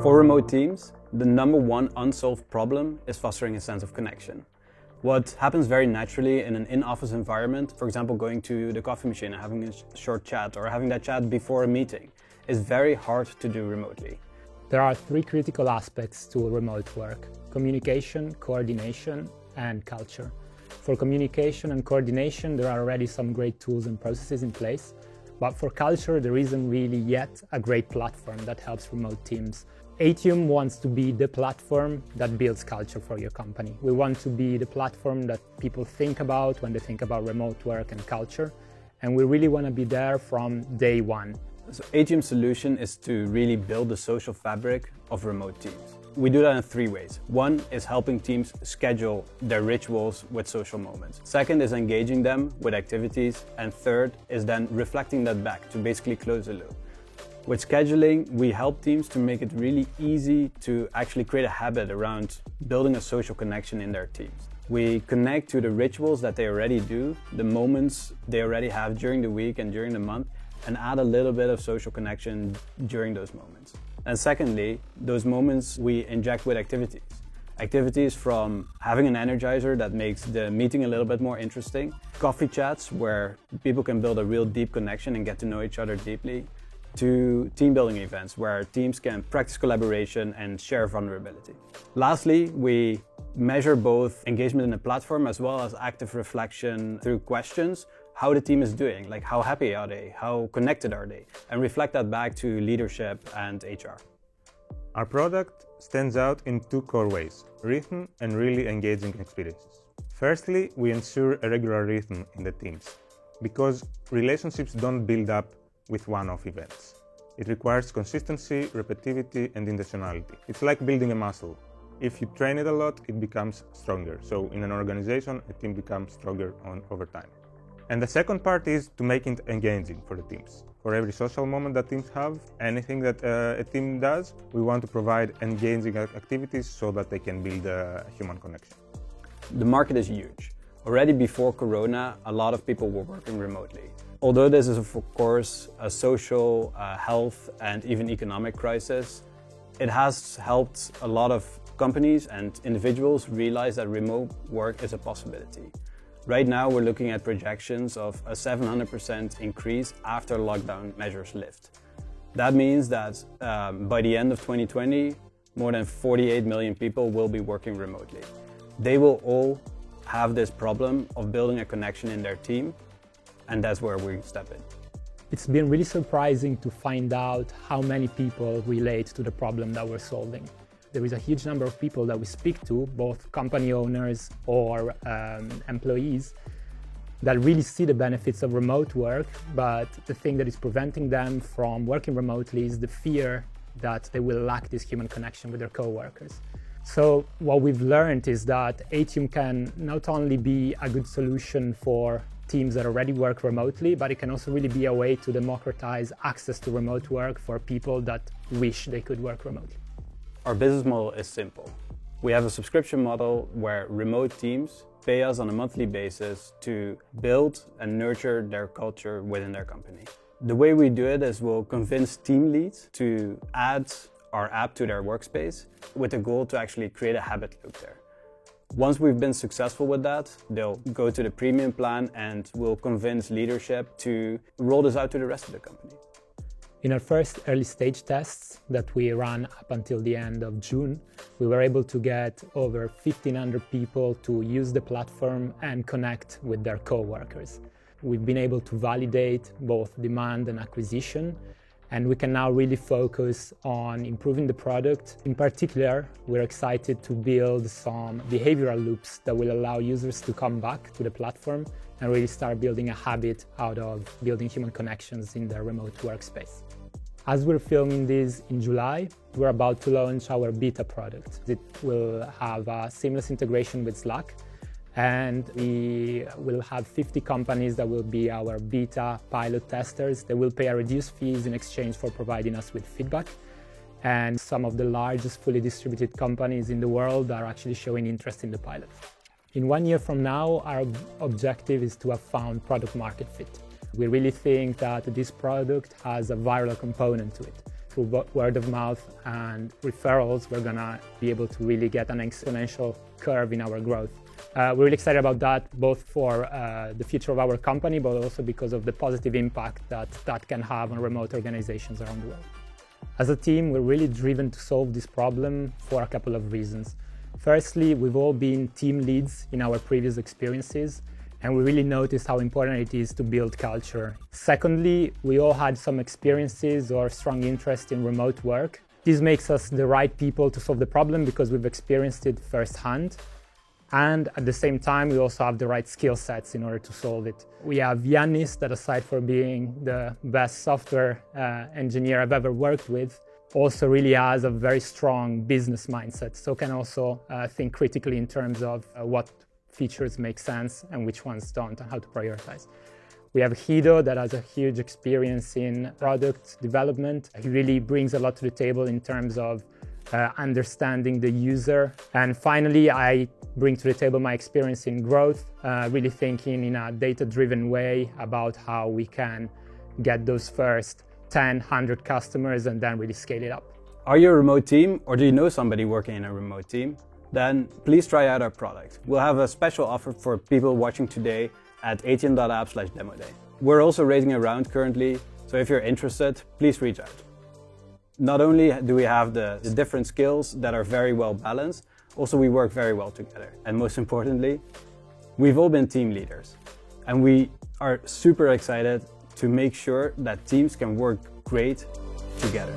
For remote teams, the number one unsolved problem is fostering a sense of connection. What happens very naturally in an in-office environment, for example, going to the coffee machine and having a short chat or having that chat before a meeting, is very hard to do remotely. There are three critical aspects to remote work: communication, coordination, and culture. For communication and coordination, there are already some great tools and processes in place, but for culture, there isn't really yet a great platform that helps remote teams. Atium wants to be the platform that builds culture for your company. We want to be the platform that people think about when they think about remote work and culture, and we really want to be there from day one. So Atium's solution is to really build the social fabric of remote teams. We do that in three ways. One is helping teams schedule their rituals with social moments. Second is engaging them with activities. And third is then reflecting that back to basically close the loop. With scheduling, we help teams to make it really easy to actually create a habit around building a social connection in their teams. We connect to the rituals that they already do, the moments they already have during the week and during the month, and add a little bit of social connection during those moments. And secondly, those moments we inject with activities. Activities from having an energizer that makes the meeting a little bit more interesting, coffee chats where people can build a real deep connection and get to know each other deeply, to team building events where teams can practice collaboration and share vulnerability. Lastly, we measure both engagement in the platform as well as active reflection through questions, how the team is doing, like how happy are they, how connected are they, and reflect that back to leadership and HR. Our product stands out in two core ways: rhythm and really engaging experiences. Firstly, we ensure a regular rhythm in the teams, because relationships don't build up with one-off events. It requires consistency, repetitivity, and intentionality. It's like building a muscle. If you train it a lot, it becomes stronger. So in an organization, a team becomes stronger over time. And the second part is to make it engaging for the teams. For every social moment that teams have, anything that a team does, we want to provide engaging activities so that they can build a human connection. The market is huge. Already before Corona, a lot of people were working remotely. Although this is, of course, a social, health, and even economic crisis, it has helped a lot of companies and individuals realize that remote work is a possibility. Right now, we're looking at projections of a 700% increase after lockdown measures lift. That means that by the end of 2020, more than 48 million people will be working remotely. They will all have this problem of building a connection in their team, and that's where we step in. It's been really surprising to find out how many people relate to the problem that we're solving. There is a huge number of people that we speak to, both company owners or employees, that really see the benefits of remote work, but the thing that is preventing them from working remotely is the fear that they will lack this human connection with their coworkers. So what we've learned is that Atium can not only be a good solution for teams that already work remotely, but it can also really be a way to democratize access to remote work for people that wish they could work remotely. Our business model is simple. We have a subscription model where remote teams pay us on a monthly basis to build and nurture their culture within their company. The way we do it is we'll convince team leads to add our app to their workspace with the goal to actually create a habit loop there. Once we've been successful with that, they'll go to the premium plan and we'll convince leadership to roll this out to the rest of the company. In our first early stage tests that we ran up until the end of June, we were able to get over 1,500 people to use the platform and connect with their co-workers. We've been able to validate both demand and acquisition, and we can now really focus on improving the product. In particular, we're excited to build some behavioral loops that will allow users to come back to the platform and really start building a habit out of building human connections in their remote workspace. As we're filming this in July, we're about to launch our beta product. It will have a seamless integration with Slack, and we will have 50 companies that will be our beta pilot testers. They will pay a reduced fees in exchange for providing us with feedback. And some of the largest fully distributed companies in the world are actually showing interest in the pilot. In 1 year from now, our objective is to have found product market fit. We really think that this product has a viral component to it. through word of mouth and referrals, we're gonna be able to really get an exponential curve in our growth. We're really excited about that, both for the future of our company, but also because of the positive impact that can have on remote organizations around the world. As a team, we're really driven to solve this problem for a couple of reasons. Firstly, we've all been team leads in our previous experiences, and we really noticed how important it is to build culture. Secondly, we all had some experiences or strong interest in remote work. This makes us the right people to solve the problem because we've experienced it firsthand. And at the same time, we also have the right skill sets in order to solve it. We have Yannis, that aside from being the best software engineer I've ever worked with, also really has a very strong business mindset, so can also think critically in terms of what features make sense and which ones don't, and how to prioritize. We have Hido, that has a huge experience in product development. He really brings a lot to the table in terms of understanding the user. And finally, I bring to the table my experience in growth, really thinking in a data-driven way about how we can get those first 10, 100 customers and then really scale it up. Are you a remote team, or do you know somebody working in a remote team? Then please try out our product. We'll have a special offer for people watching today at atn.app/demoday. We're also raising a round currently, so if you're interested, please reach out. Not only do we have the different skills that are very well balanced, also we work very well together. And most importantly, we've all been team leaders. And we are super excited to make sure that teams can work great together.